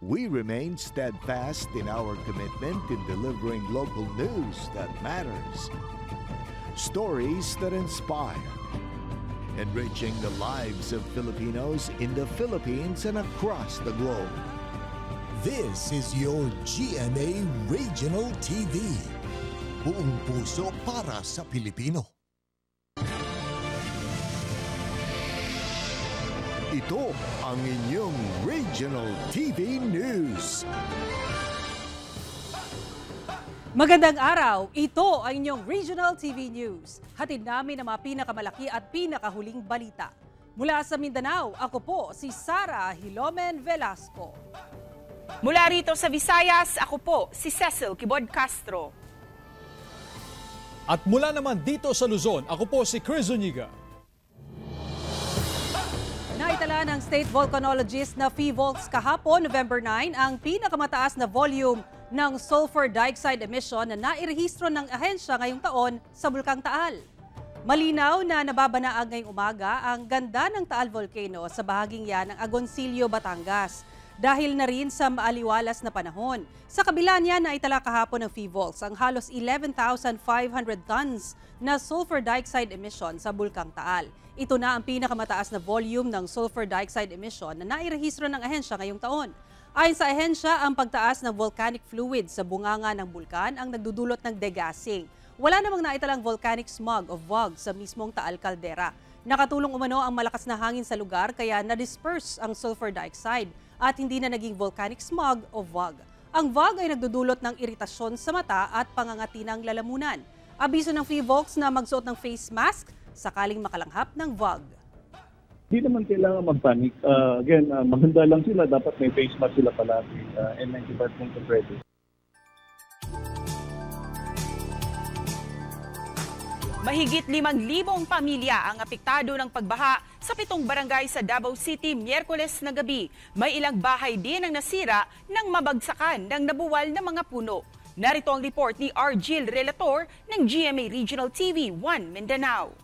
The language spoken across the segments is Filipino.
we remain steadfast in our commitment in delivering local news that matters, stories that inspire, enriching the lives of Filipinos in the Philippines and across the globe. This is your GMA Regional TV. Buong puso para sa Pilipino. Ito ang inyong Regional TV News. Magandang araw! Ito ang inyong Regional TV News. Hatid namin ang mga pinakamalaki at pinakahuling balita. Mula sa Mindanao, ako po si Sara Hilomen Velasco. Mula rito sa Visayas, ako po si Cecil Kibod Castro. At mula naman dito sa Luzon, ako po si Chris Zuniga. Naitala ng state volcanologist na PHIVOLCS kahapon, November 9, ang pinakamataas na volume ng sulfur dioxide emission na nairehistro ng ahensya ngayong taon sa Bulkang Taal. Malinaw na nababanaag ngayong umaga ang ganda ng Taal Volcano sa bahaging yan ng Agoncillo, Batangas. Dahil na rin sa maaliwalas na panahon. Sa kabila niya, naitala kahapon ng PHIVOLCS ang halos 11,500 tons na sulfur dioxide emission sa Bulkang Taal. Ito na ang pinakamataas na volume ng sulfur dioxide emission na nairehistro ng ahensya ngayong taon. Ayon sa ahensya, ang pagtaas ng volcanic fluid sa bunganga ng bulkan ang nagdudulot ng degassing. Wala namang naitalang volcanic smog o VOG sa mismong Taal Caldera. Nakatulong umano ang malakas na hangin sa lugar kaya na-disperse ang sulfur dioxide at hindi na naging volcanic smog o VOG. Ang VOG ay nagdudulot ng iritasyon sa mata at pangangati ng lalamunan. Abiso ng PHIVOLCS na magsuot ng face mask sakaling makalanghap ng VOG. Hindi naman kailangan mag-panic. Again, maganda lang sila. Dapat may face mask sila palagi. N95 ready. Mahigit 5,000 pamilya ang apektado ng pagbaha sa 7 barangay sa Davao City Miyerkules na gabi. May ilang bahay din ang nasira ng mabagsakan ng nabuwal na mga puno. Narito ang report ni Argil Relator ng GMA Regional TV 1 Mindanao.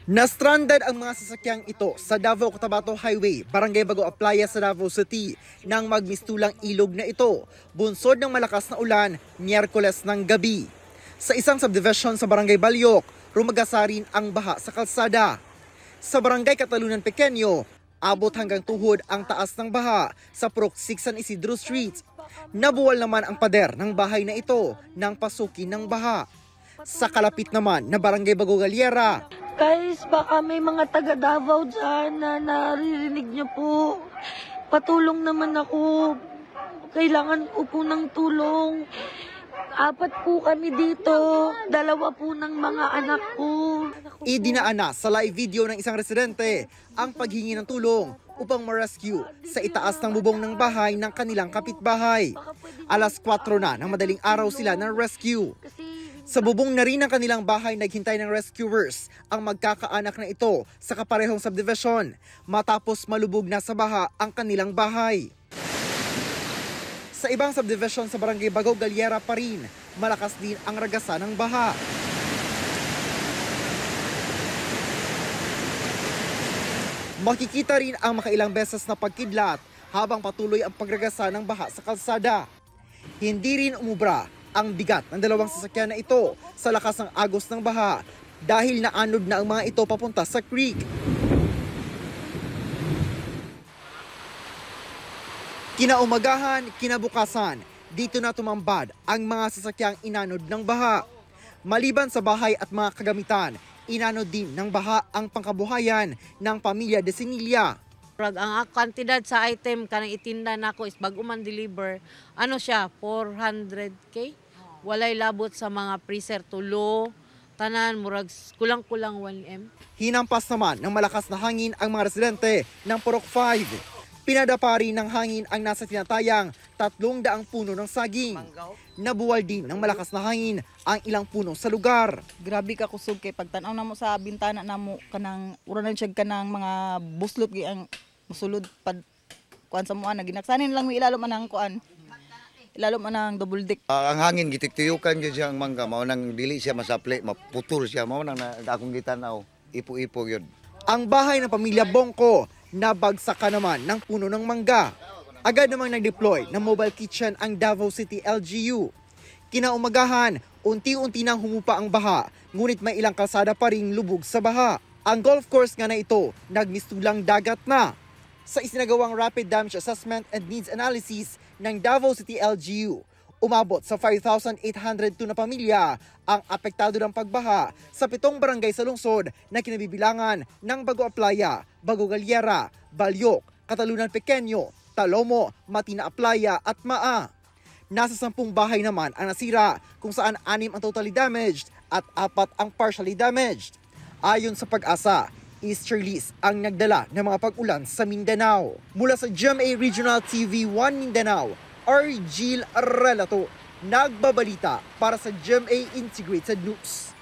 Na-stranded ang mga sasakyang ito sa Davao-Cotabato Highway, Barangay Bago Aplaya sa Davao City nang magmistulang ilog na ito, bunsod ng malakas na ulan, Miyerkules ng gabi. Sa isang subdivision sa Barangay Balyok, rumagasarin ang baha sa kalsada. Sa Barangay Katalunan Pequeño, abot hanggang tuhod ang taas ng baha sa Purok 6 San Isidro Street. Nabuwal naman ang pader ng bahay na ito nang pasukin ng baha. Sa kalapit naman na Barangay Bago Galiera, guys, baka may mga taga Davao dyan na naririnig niyo po. Patulong naman ako. Kailangan ko po ng tulong. 4 po kami dito. 2 po ng mga anak ko. Idinaana sa live video ng isang residente ang paghingi ng tulong upang ma-rescue sa itaas ng bubong ng bahay ng kanilang kapitbahay. Alas 4 na ng madaling araw sila ng rescue. Sa bubong na rin ng kanilang bahay naghintay ng rescuers ang magkakaanak na ito sa kaparehong subdivision matapos malubog na sa baha ang kanilang bahay. Sa ibang subdivision sa Barangay Bago Galiera pa rin, malakas din ang ragasan ng baha. Makikita rin ang makailang beses na pagkidlat habang patuloy ang pagragasa ng baha sa kalsada. Hindi rin umubra ang bigat ng 2 sasakyan na ito sa lakas ng agos ng baha dahil naanod na ang mga ito papunta sa creek. Kinaumagahan, kinabukasan, dito na tumambad ang mga sasakyang inanod ng baha. Maliban sa bahay at mga kagamitan, inanod din ng baha ang pangkabuhayan ng pamilya de Sinilia. Ang kantidad sa item kanang itinda nako is bago man deliver, ano siya, 400k. Walay labot sa mga freezer, tulo, tanan, murag kulang-kulang 1M. Hinampas naman ng malakas na hangin ang mga residente ng Purok 5. Pinadapa rin ng hangin ang nasa tinatayang 300 puno ng saging. Nabuwal din ng malakas na hangin ang ilang puno sa lugar. Grabe ka kusog kay pagtanaw namo sa bintana namo kanang uranan siya kanang mga buslot gi ang musulod pad kuan sa moan ginaksanin lang mi ilalo man ang kuan. Ilalo man ang double deck. Ang hangin gitiktiyukan gyud siya ang mangga mao nang dili siya masapli, maputol siya mao nang akong gitanaw. Ipo-ipo gyud. Ang bahay ng pamilya Bongko nabagsakan naman ng puno ng mangga. Agad namang nag-deploy ng mobile kitchen ang Davao City LGU. Kinaumagahan, unti-unti nang humupa ang baha, ngunit may ilang kalsada pa ring lubog sa baha. Ang golf course nga na ito, nagmistulang dagat na. Sa isinagawang Rapid Damage Assessment and Needs Analysis ng Davao City LGU, umabot sa 5,802 na pamilya ang apektado ng pagbaha sa 7 barangay sa lungsod na kinabibilangan ng Bago Aplaya, Bago Galiera, Balyok, Catalunan Pequeño, Talomo, Matina Aplaya at Maa. Nasa 10 bahay naman ang nasira kung saan 6 ang totally damaged at 4 ang partially damaged. Ayon sa Pag-asa, easterlies ang nagdala ng mga pag-ulan sa Mindanao. Mula sa GMA Regional TV 1 Mindanao, Argil Relato, nagbabalita para sa GMA Integrated News.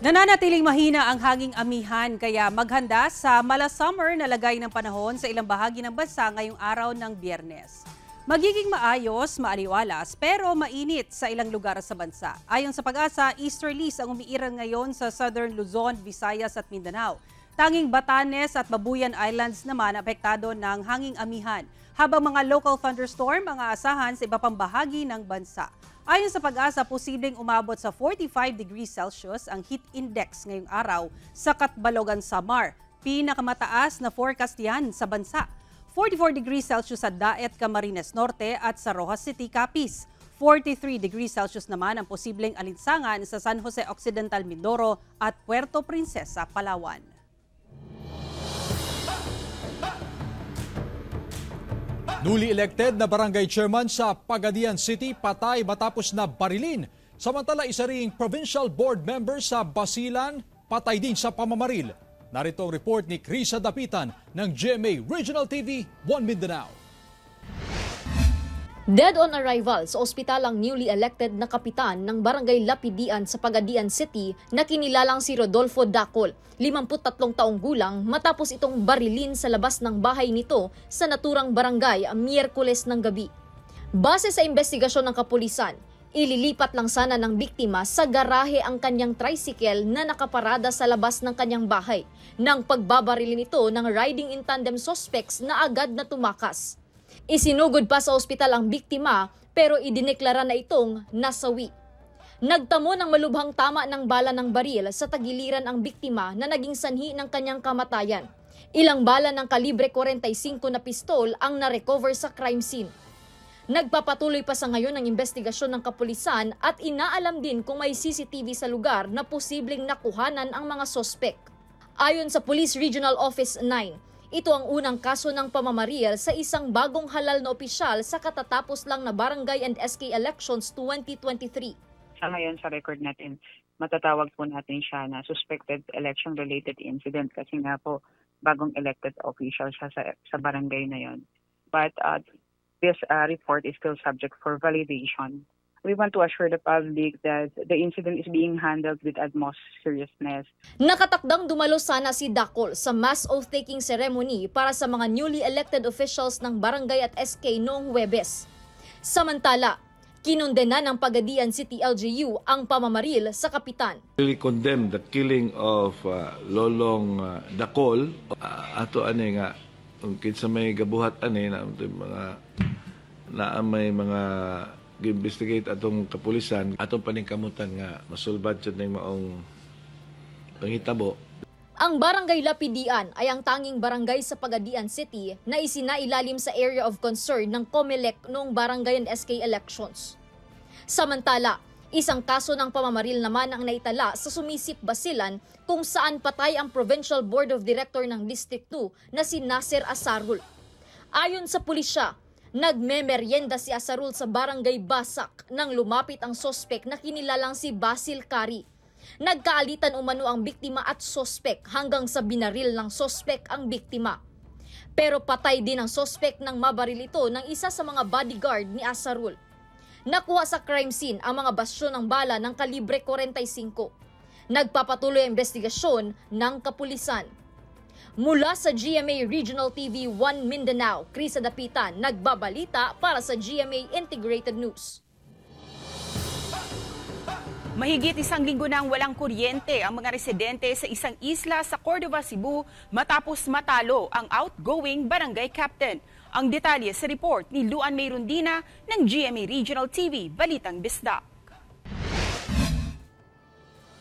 Nananatiling mahina ang hanging amihan kaya maghanda sa mala-summer na lagay ng panahon sa ilang bahagi ng bansa ngayong araw ng Biyernes. Magiging maayos, maaliwalas pero mainit sa ilang lugar sa bansa. Ayon sa Pag-asa, easterlies ang umiiral ngayon sa Southern Luzon, Visayas at Mindanao. Tanging Batanes at Babuyan Islands naman apektado ng hanging amihan, habang mga local thunderstorm ang aasahan sa iba pang bahagi ng bansa. Ayon sa Pag-asa, posibleng umabot sa 45 degrees Celsius ang heat index ngayong araw sa Catbalogan, Samar. Pinakamataas na forecast yan sa bansa. 44 degrees Celsius sa Daet, Camarines Norte at sa Rojas City, Capiz. 43 degrees Celsius naman ang posibleng alinsangan sa San Jose Occidental, Mindoro at Puerto Princesa, Palawan. Newly elected na barangay chairman sa Pagadian City patay matapos na barilin. Samantala isa ring provincial board member sa Basilan patay din sa pamamaril. Narito ang report ni Krisa Dapitan ng GMA Regional TV 1 Mindanao. Dead on arrival sa ospital ang newly elected na kapitan ng Barangay Lapidian sa Pagadian City na kinilalang si Rodolfo Dacol, 53 taong gulang matapos itong barilin sa labas ng bahay nito sa naturang barangay ang Miyerkules ng gabi. Base sa investigasyon ng kapulisan, ililipat lang sana ng biktima sa garahe ang kanyang tricycle na nakaparada sa labas ng kanyang bahay nang pagbabarilin nito ng riding in tandem suspects na agad na tumakas. Isinugod pa sa ospital ang biktima pero idineklara na itong nasawi. Nagtamo ng malubhang tama ng bala ng baril sa tagiliran ang biktima na naging sanhi ng kanyang kamatayan. Ilang bala ng kalibre 45 na pistol ang narecover sa crime scene. Nagpapatuloy pa sa ngayon ang investigasyon ng kapulisan at inaalam din kung may CCTV sa lugar na posibleng nakuhanan ang mga sospek. Ayon sa Police Regional Office 9, ito ang unang kaso ng pamamaril sa isang bagong halal na opisyal sa katatapos lang na barangay and SK elections 2023. Sa ngayon sa record natin, matatawag po natin siya na suspected election-related incident kasi nga po bagong elected official siya sa barangay na yon. But this report is still subject for validation. We want to assure the public that the incident is being handled with utmost seriousness. Nakatakdang dumalo sana si Dacol sa mass oath-taking ceremony para sa mga newly elected officials ng barangay at SK noong Huwebes. Samantala, kinondena ng Pagadian City LGU ang pamamaril sa kapitan. We condemn the killing of Lolong Dacol. Ato ani nga kinsa may gabuhat ani na may mga investigate atong kapulisan atong paningkamutan nga masulbad jud ning maong panghitabo. Ang Barangay Lapidian ay ang tanging barangay sa Pagadian City na isinailalim sa area of concern ng COMELEC noong barangay and SK elections. Samantala, isang kaso ng pamamaril naman ang naitala sa Sumisip, Basilan kung saan patay ang Provincial Board of Director ng District 2 na si Nasser Asarul. Ayon sa pulisya, nagmemeryenda si Asarul sa Barangay Basak nang lumapit ang sospek na kinilalang si Basil Kari. Nagkaalitan umano ang biktima at sospek hanggang sa binaril ng sospek ang biktima. Pero patay din ang sospek nang mabaril ito ng isa sa mga bodyguard ni Asarul. Nakuha sa crime scene ang mga basyo ng bala ng kalibre 45. Nagpapatuloy ang investigasyon ng kapulisan. Mula sa GMA Regional TV 1 Mindanao, Krisa Dapitan, nagbabalita para sa GMA Integrated News. Mahigit isang linggo nang walang kuryente ang mga residente sa isang isla sa Cordova, Cebu matapos matalo ang outgoing barangay captain. Ang detalye sa report ni Luan Mayrundina ng GMA Regional TV, Balitang Bisdak.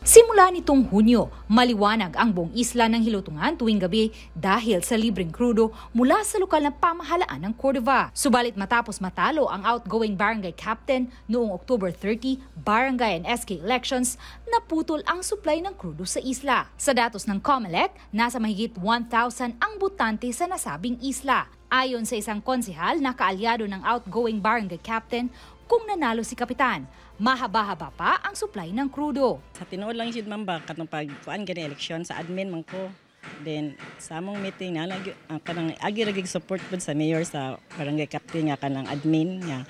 Simula nitong Hunyo, maliwanag ang buong isla ng Hilutungan tuwing gabi dahil sa libreng krudo mula sa lokal na pamahalaan ng Cordova. Subalit matapos matalo ang outgoing barangay captain noong October 30, barangay and SK elections, naputol ang supply ng krudo sa isla. Sa datos ng COMELEC, nasa mahigit 1,000 ang botante sa nasabing isla. Ayon sa isang konsehal na kaalyado ng outgoing barangay captain, kung nanalo si kapitan, mahaba-haba pa ang supply ng krudo. Sa tinuod lang yun mamba, katong pagkuan gani eleksyon sa admin man ko. Then sa among meeting na kanang agi support pud sa mayor sa barangay captain nga kanang admin nga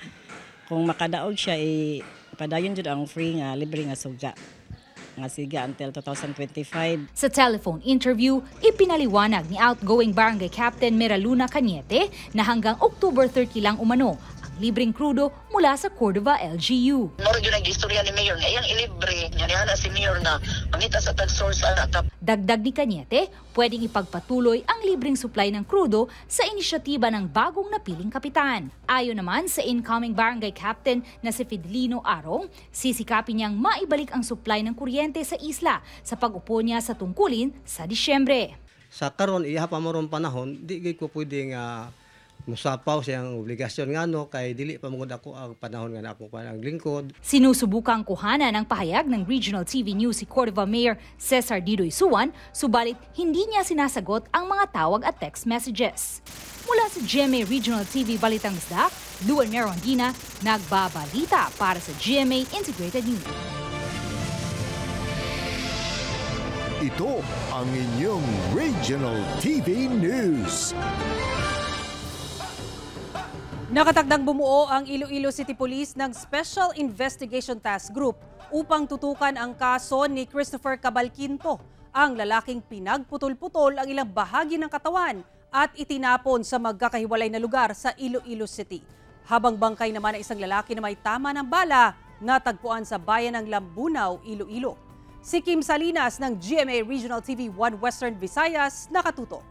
kung makadaog siya padayon jud ang free nga libre nga suga. Nga siga until 2025. Sa telephone interview, ipinaliwanag ni outgoing barangay captain Meraluna Cañete na hanggang October 30 lang umano libreng krudo mula sa Cordova LGU. Moro yun ang istorya ni Mayor nga iyang ilibre. Yan na si Mayor na mangita sa tag-source anak. Dagdag ni Cañete, pwedeng ipagpatuloy ang libreng supply ng krudo sa inisyatiba ng bagong napiling kapitan. Ayon naman sa incoming barangay captain na si Fidelino Arong, sisikapin niyang maibalik ang supply ng kuryente sa isla sa pag-upo niya sa tungkulin sa Disyembre. Sa karon iya pa moron panahon, di gay ko pwedeng musapaw siyang obligasyon nga kay dili pa mungod ako ang panahon nga ako ang lingkod. Sinusubukang kuhanan ng pahayag ng Regional TV News si Cordova Mayor Cesar Didoy Suwan, subalit hindi niya sinasagot ang mga tawag at text messages. Mula sa GMA Regional TV Balitang Bisdak, Luan Mayrundina, nagbabalita para sa GMA Integrated News. Ito ang inyong Regional TV News. Nakatakdang bumuo ang Iloilo City Police ng Special Investigation Task Group upang tutukan ang kaso ni Christopher Cabalquinto, ang lalaking pinagputol-putol ang ilang bahagi ng katawan at itinapon sa magkakahiwalay na lugar sa Iloilo City. Habang bangkay naman ang isang lalaki na may tama ng bala, natagpuan sa bayan ng Lambunaw, Iloilo. Si Kim Salinas ng GMA Regional TV 1 Western Visayas nakatutok.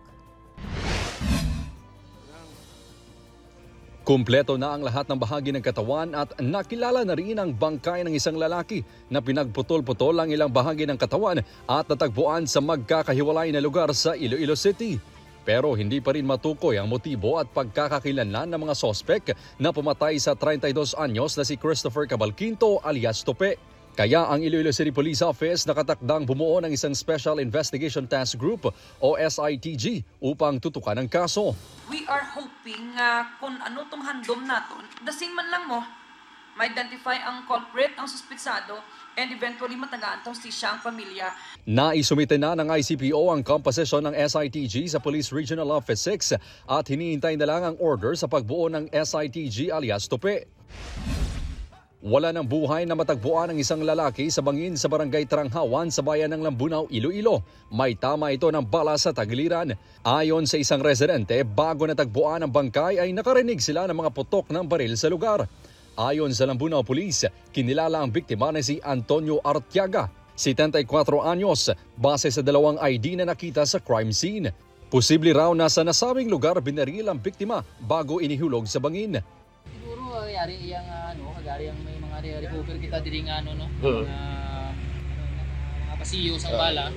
Kumpleto na ang lahat ng bahagi ng katawan at nakilala na rin ang bangkay ng isang lalaki na pinagputol-putol ang ilang bahagi ng katawan at natagpuan sa magkakahiwalay na lugar sa Iloilo City. Pero hindi pa rin matukoy ang motibo at pagkakakilanlan ng mga sospek na pumatay sa 32 anyos na si Christopher Cabalquinto alias Tope. Kaya ang Iloilo City Police Office nakatakdang bumuo ng isang Special Investigation Task Group o SITG upang tutukan ang kaso. We are hoping kung ano tong handom naton, dasin man lang mo, ma-identify ang culprit, ang suspitsado, and eventually matagaan tong sisya ang pamilya. Naisumite na ng ICPO ang composition ng SITG sa Police Regional Office 6 at hinihintay na lang ang order sa pagbuo ng SITG alias Tope. Wala ng buhay na matagpuan ang isang lalaki sa bangin sa barangay Tranghawan sa bayan ng Lambunaw, Iloilo. May tama ito ng bala sa tagiliran. Ayon sa isang residente, bago natagpuan ang bangkay ay nakarinig sila ng mga putok ng baril sa lugar. Ayon sa Lambunaw Police, kinilala ang biktima na si Antonio Artiaga, 74 anyos, base sa dalawang ID na nakita sa crime scene. Posible raw na sa nasabing lugar binaril ang biktima bago inihulog sa bangin. Siguro yari yang kagari ang may mga recover kita diri nga mga pasiyo sa bala.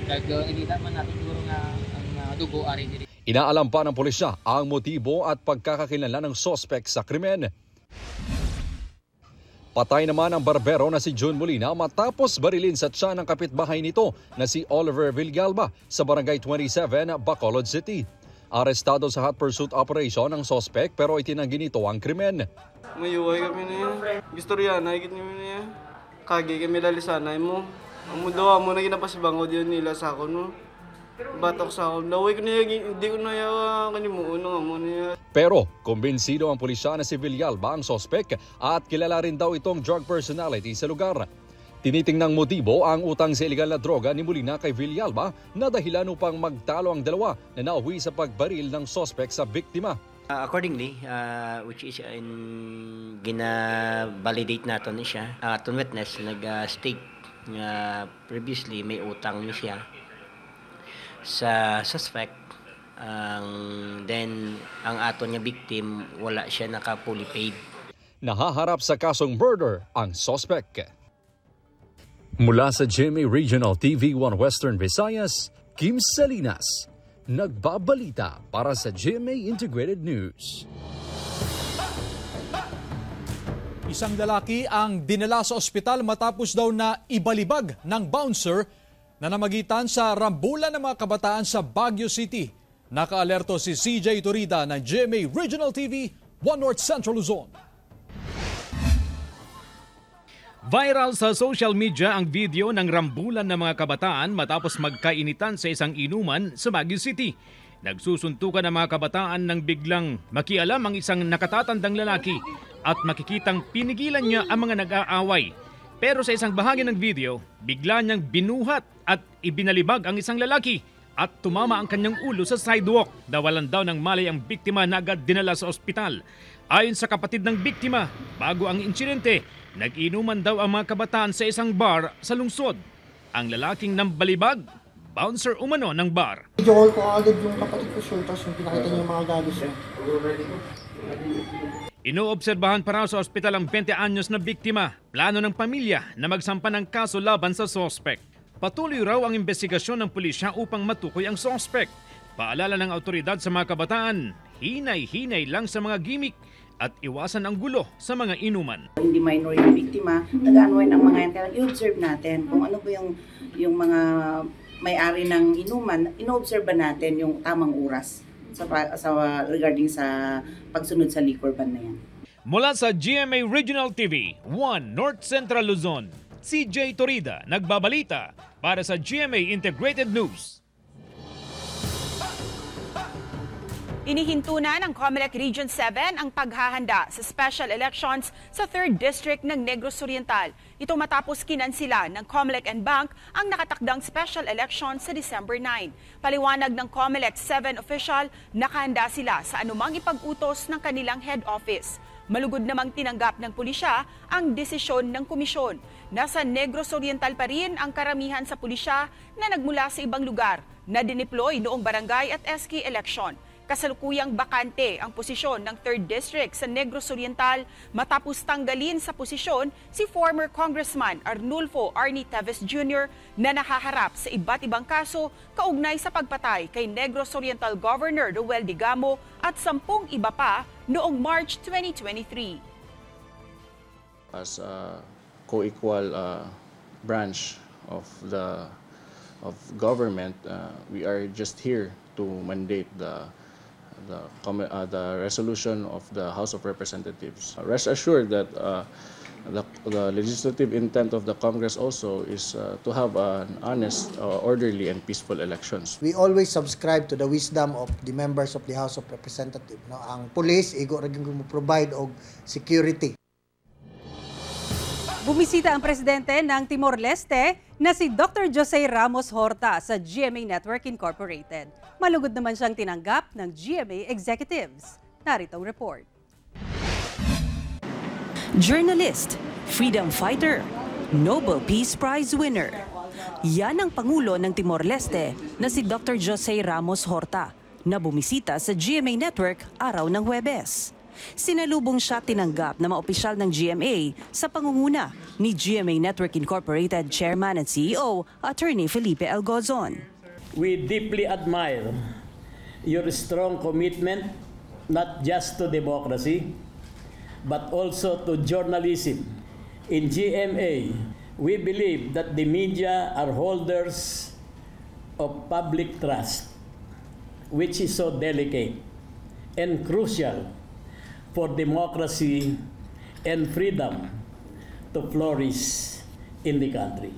Kag nakita man natin siguro nga ang dugo ari diri. Inaalam pa ng pulisya ang motibo at pagkakakilanlan ng sospek sa krimen. Patay naman ang barbero na si June Molina matapos barilin sa tiyan ng kapitbahay nito na si Oliver Villalba sa Barangay 27, Bacolod City. Arestado sa hot pursuit operation ang sospek pero itinanggi nito ang krimen. Mayuway kami na yan. Gusto riyan, nakikit nyo na yan. Kagi kami lalisanay mo. Ang mudawa mo na ginapasibangod yun nila sa ako, no? Batok sa ako. Laway ko na yan, hindi ko na yan kanimuuno nga mo niya. Pero kumbinsido ang pulisya na si Villalba ang sospek at kilala rin daw itong drug personality sa lugar. Tinitingnang motibo ang utang sa ilegal na droga ni Molina kay Villalba na dahilan upang magtalo ang dalawa na nauwi sa pagbaril ng sospek sa biktima. Accordingly, which is gina-validate natin siya, atong witness nag-state previously may utang niya siya sa suspect. Then ang aton nga victim wala siya naka-fully paid. Nahaharap sa kasong murder ang suspect. Mula sa GMA Regional TV1 Western Visayas, Kim Salinas, nagbabalita para sa GMA Integrated News. Isang lalaki ang dinala sa ospital matapos daw na ibalibag ng bouncer na namagitan sa rambulan ng mga kabataan sa Baguio City. Nakaalerto si CJ Turida ng GMA Regional TV 1 North Central Luzon. Viral sa social media ang video ng rambulan ng mga kabataan matapos magkainitan sa isang inuman sa Baguio City. Nagsusuntukan ang mga kabataan nang biglang makialam ang isang nakatatandang lalaki at makikitang pinigilan niya ang mga nag-aaway. Pero sa isang bahagi ng video, bigla niyang binuhat at ibinalibag ang isang lalaki at tumama ang kanyang ulo sa sidewalk. Dawalan daw ng malay ang biktima na agad dinala sa ospital. Ayon sa kapatid ng biktima, bago ang insidente, nag-inuman daw ang mga kabataan sa isang bar sa lungsod. Ang lalaking nambalibag, bouncer umano ng bar. Video call ko agad yung kapatid ko sir, tapos yung pinakita niya yung mga gagos niya. Inoobserbahan para sa ospital ang 20 anyos na biktima. Plano ng pamilya na magsampa ng kaso laban sa sospek. Patuloy raw ang investigasyon ng pulisya upang matukoy ang sospek. Paalala ng autoridad sa mga kabataan, hinay-hinay lang sa mga gimmick at iwasan ang gulo sa mga inuman. Hindi minor yung biktima, nag-unwind ang mga yan. Kaya i-observe natin kung ano po yung mga may-ari ng inuman, ino-observe natin yung tamang oras sa regarding sa pagsunod sa liquor ban na yan. Mula sa GMA Regional TV 1 North Central Luzon, CJ Turida nagbabalita para sa GMA Integrated News. Inihinto na ng COMELEC Region 7 ang paghahanda sa special elections sa 3rd District ng Negros Oriental. Ito matapos kinansila ng COMELEC and Bank ang nakatakdang special election sa December 9. Paliwanag ng COMELEC 7 official, nakahanda sila sa anumang ipag-utos ng kanilang head office. Malugod namang tinanggap ng pulisya ang desisyon ng komisyon. Nasa Negros Oriental pa rin ang karamihan sa pulisya na nagmula sa ibang lugar na dineploy noong barangay at SK election. Kasalukuyang bakante ang posisyon ng 3rd District sa Negros Oriental matapos tanggalin sa posisyon si former Congressman Arnulfo Arnie Teves Jr. na nakaharap sa iba't ibang kaso kaugnay sa pagpatay kay Negros Oriental Governor Roel Digamo at 10 iba pa noong March 2023. As a co-equal branch of government, we are just here to mandate the resolution of the House of Representatives. Rest assured that the legislative intent of the Congress also is to have an honest, orderly, and peaceful elections. We always subscribe to the wisdom of the members of the House of Representatives. No? Ang police, igo rin mo provide og security. Bumisita ang presidente ng Timor-Leste na si Dr. Jose Ramos Horta sa GMA Network Incorporated. Malugod naman siyang tinanggap ng GMA executives. Narito ang report. Journalist, freedom fighter, Nobel Peace Prize winner. Yan ang Pangulo ng Timor-Leste na si Dr. Jose Ramos Horta na bumisita sa GMA Network araw ng Huwebes. Sinalubong siya tinanggap na mga opisyal ng GMA sa pangunguna ni GMA Network Incorporated Chairman and CEO, Attorney Felipe Algozon. We deeply admire your strong commitment not just to democracy but also to journalism. In GMA, we believe that the media are holders of public trust, which is so delicate and crucial for democracy and freedom to flourish in the country.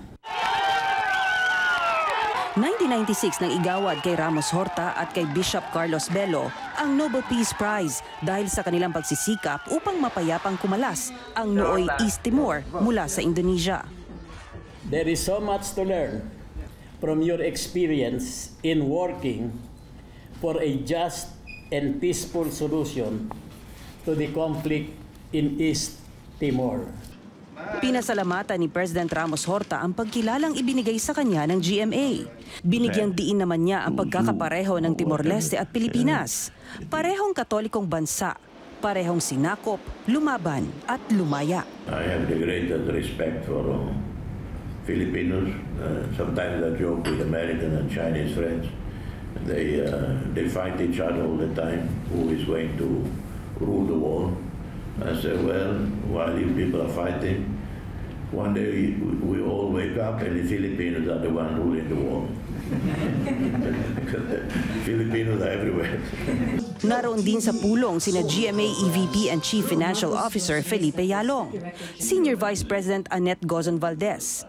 1996 nang igawad kay Ramos Horta at kay Bishop Carlos Bello ang Nobel Peace Prize dahil sa kanilang pagsisikap upang mapayapang kumalas ang nooy East Timor mula sa Indonesia. There is so much to learn from your experience in working for a just and peaceful solution to the conflict in East Timor. Pinasalamatan ni President Ramos Horta ang pagkilalang ibinigay sa kanya ng GMA. Binigyang diin naman niya ang pagkakapareho ng Timor-Leste at Pilipinas. Parehong katolikong bansa, parehong sinakop, lumaban at lumaya. I have the greatest respect for Filipinos. Sometimes I joke with American and Chinese friends. They fight each other all the time. Who is going to rule the world? I say, well, while you people are fighting, one day we all wake up and the Filipinos are the one ruling the world. Filipinos are everywhere. Naroon din sa pulong sina GMA EVP and Chief Financial Officer Felipe Yalong, Senior Vice President Annette Gozon Valdez,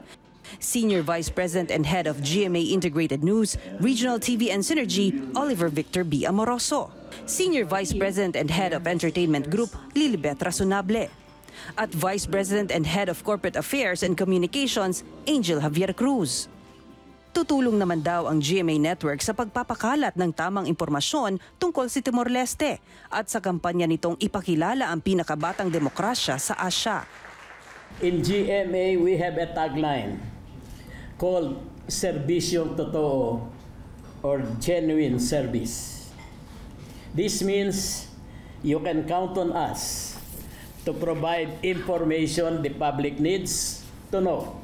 Senior Vice President and Head of GMA Integrated News, Regional TV and Synergy, Oliver Victor B. Amoroso, Senior Vice President and Head of Entertainment Group, Lilibet Razonable, at Vice President and Head of Corporate Affairs and Communications, Angel Javier Cruz. Tutulong naman daw ang GMA Network sa pagpapakalat ng tamang impormasyon tungkol sa Timor-Leste at sa kampanya nitong ipakilala ang pinakabatang demokrasya sa Asya. In GMA, we have a tagline called Serbisyong Totoo or Genuine Service. This means you can count on us to provide information the public needs to know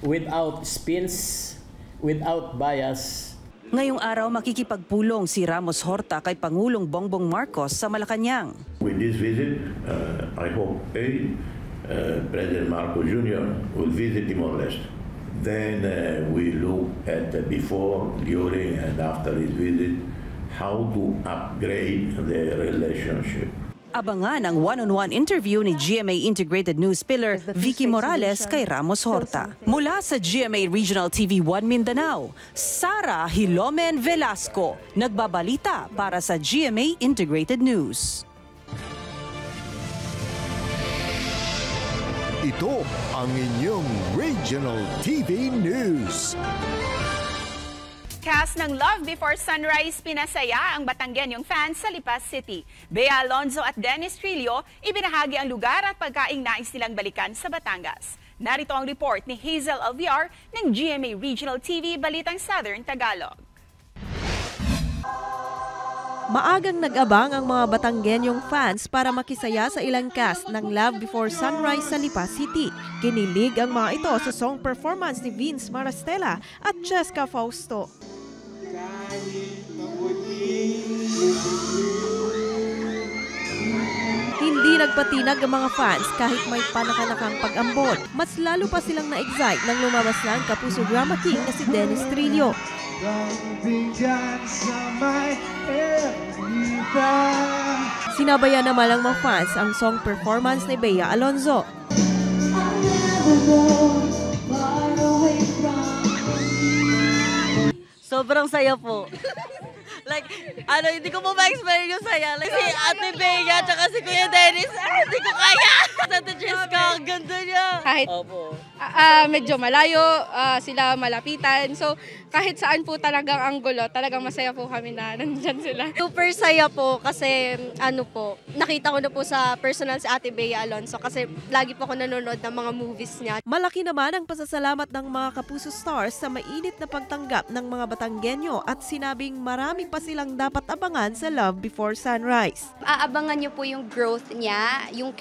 without spins, without bias. Ngayong araw makikipagpulong si Ramos Horta kay Pangulong Bongbong Marcos sa Malacanang. With this visit, I hope President Marcos Jr. will visit Timor-Leste. Then we look at before, during, and after his visit, how to upgrade the relationship. Abangan ang one-on-one interview ni GMA Integrated News Pillar Vicky Morales kay Ramos Horta. Mula sa GMA Regional TV 1 Mindanao, Sara Hilomen Velasco, nagbabalita para sa GMA Integrated News. Ito ang inyong Regional TV News. Cast ng Love Before Sunrise pinasaya ang Batanggenyong fans sa Lipas City. Bea Alonzo at Dennis Trillo ibinahagi ang lugar at pagkaing nais nilang balikan sa Batangas. Narito ang report ni Hazel Alviar ng GMA Regional TV Balitang Southern Tagalog. Maagang nag-abang ang mga Batanggenyong fans para makisaya sa ilang cast ng Love Before Sunrise sa Lipas City. Kinilig ang mga ito sa song performance ni Vince Marastella at Cheska Fausto. Hindi nagpatinag ang mga fans kahit may panakanakang pag-ambon. Mas lalo pa silang na-excite nang lumabas na ang Kapuso Drama King na si Dennis Trillo. Sinabayan naman ng mga fans ang song performance ni Bea Alonzo. Sobrang saya po. Like, hindi ko po ma-explain yung saya. Like, si Ate Bea, tsaka si Kuya Dennis, hindi ko kaya! Sa Cheska, ang ganda niya! Kahit medyo malayo, sila malapitan. So, kahit saan po talagang anggulo, talagang masaya po kami na nandyan sila. Super saya po kasi, nakita ko na po sa personal si Ate Bea Alonzo kasi lagi po ako nanonood ng mga movies niya. Malaki naman ang pasasalamat ng mga Kapuso Stars sa mainit na pagtanggap ng mga Batanggenyo at sinabing marami pa silang dapat abangan sa Love Before Sunrise. Aabangan niyo po yung growth niya, yung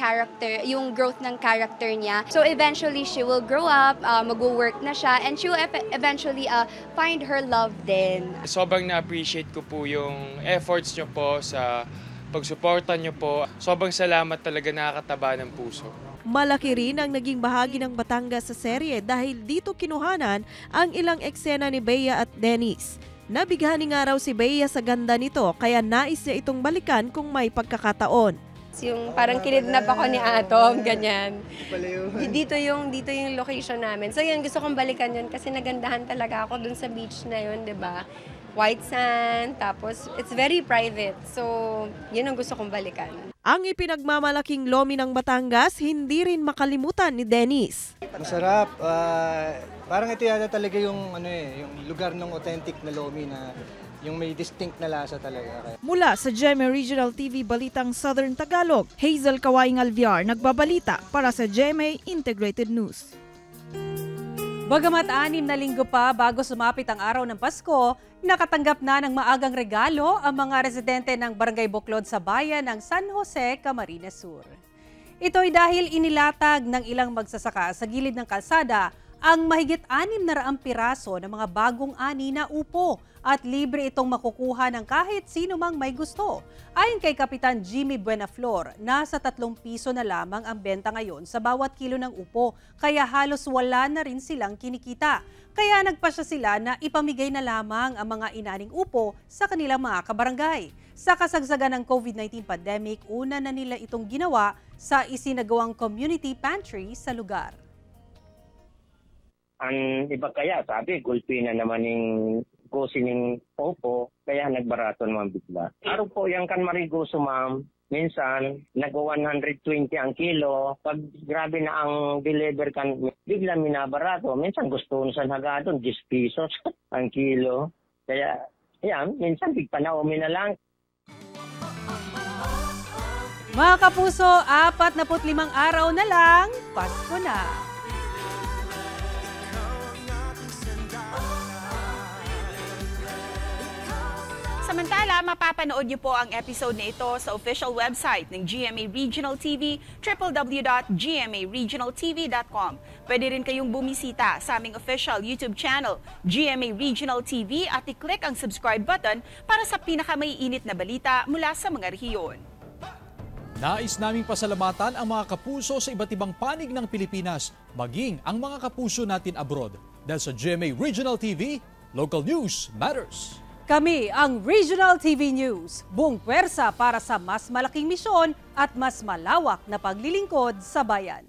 growth ng character niya. So eventually she will grow up, mag-work na siya, and she will eventually find her love din. Sobrang na-appreciate ko po yung efforts niyo po sa pagsuporta niyo po. Sobrang salamat talaga, nakakataba ng puso. Malaki rin ang naging bahagi ng Batangas sa serye dahil dito kinuhanan ang ilang eksena ni Bea at Dennis. Nabighani nga raw si Bea sa ganda nito kaya nais niya itong balikan kung may pagkakataon. Yung parang kinidnap ako ni Atom, ganyan. Dito yung location namin. So yun, gusto kong balikan yun kasi nagandahan talaga ako dun sa beach na yun, di ba? White sand, tapos it's very private. So yun ang gusto kong balikan. Ang ipinagmamalaking lomi ng Batangas, hindi rin makalimutan ni Dennis. Masarap. Parang ito yata talaga yung, yung lugar ng authentic na lomi na yung may distinct na lasa talaga. Mula sa GMA Regional TV Balitang Southern Tagalog, Hazel Kawaing Alviar nagbabalita para sa GMA Integrated News. Bagamat 6 na linggo pa bago sumapit ang araw ng Pasko, nakatanggap na ng maagang regalo ang mga residente ng Barangay Buklod sa bayan ng San Jose, Camarines Sur. Ito'y dahil inilatag ng ilang magsasaka sa gilid ng kalsada ang mahigit 600 piraso ng mga bagong ani na upo at libre itong makukuha ng kahit sino mang may gusto. Ayon kay Kapitan Jimmy Buenaflor, nasa 3 piso na lamang ang benta ngayon sa bawat kilo ng upo, kaya halos wala na rin silang kinikita. Kaya nagpasya sila na ipamigay na lamang ang mga inaning upo sa kanilang mga kabarangay. Sa kasagsagan ng COVID-19 pandemic, una na nila itong ginawa sa isinagawang community pantry sa lugar. Ang iba kaya, sabi, gulpi na naman yung kusining opo, kaya nagbarato naman bigla. Araw po yung kan mariguso, ma'am. Minsan, nag-120 ang kilo. Pag grabe na ang deliver kan, bigla minabarato. Minsan gusto nung sa hagadon, 10 pesos ang kilo. Kaya, yan, minsan bigpanaumi na lang. Mga kapuso, 45 araw na lang, Pasko na. Samantala, mapapanood niyo po ang episode na ito sa official website ng GMA Regional TV, www.gmaregionaltv.com. Pwede rin kayong bumisita sa aming official YouTube channel, GMA Regional TV, at i-click ang subscribe button para sa pinakamaiinit na balita mula sa mga rehiyon. Nais naming pasalamatan ang mga kapuso sa iba't ibang panig ng Pilipinas, maging ang mga kapuso natin abroad. Dahil sa GMA Regional TV, local news matters. Kami ang Regional TV News, buong pwersa para sa mas malaking misyon at mas malawak na paglilingkod sa bayan.